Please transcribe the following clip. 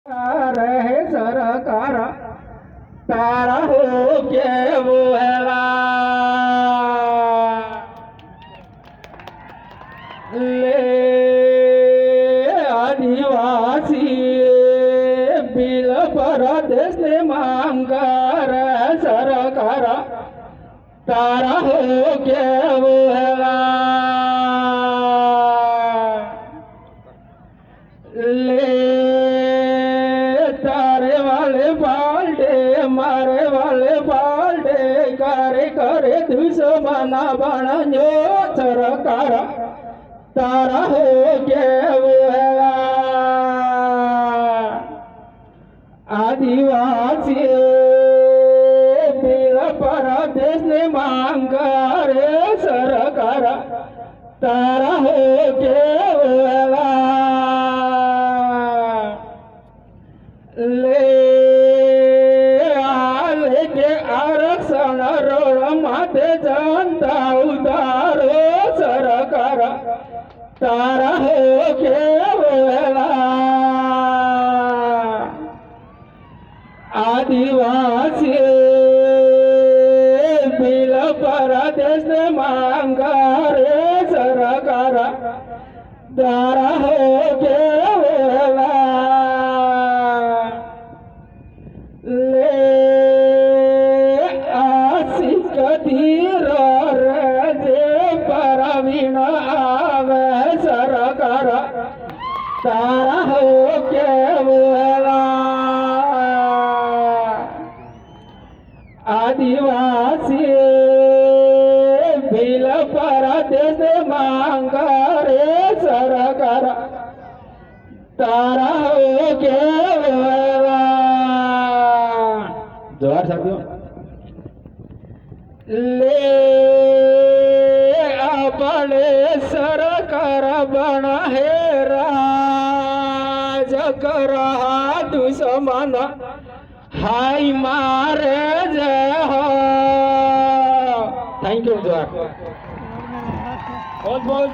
रहे सरकार तारा हो के वो हेला ले आदिवासी बिल परदेश ने मांगा रहे सरकार तारा हो के वो हेला ले मारे वाले बाल्डे करे करे दुश्मना बनो सरकार तारा हो के आदिवासी बिल परदेश ने मांगा रे सरकार तारा हो के ले आरक्षण रोड माथे जनता उतारो सरकार तारा हो के आदिवासी बिल परदेश मांगा रे सरकार तारा हो के धीर जे परवीन आवे सरकार तारा हो के आदिवासी बिल परदेश मांगा रे सरकार तारा हो के जोहार साथियों ले अपने सरकार बना है राज कर दुश्मन हाय मारे जय हो। थैंक यू जोहार बहुत बहुत।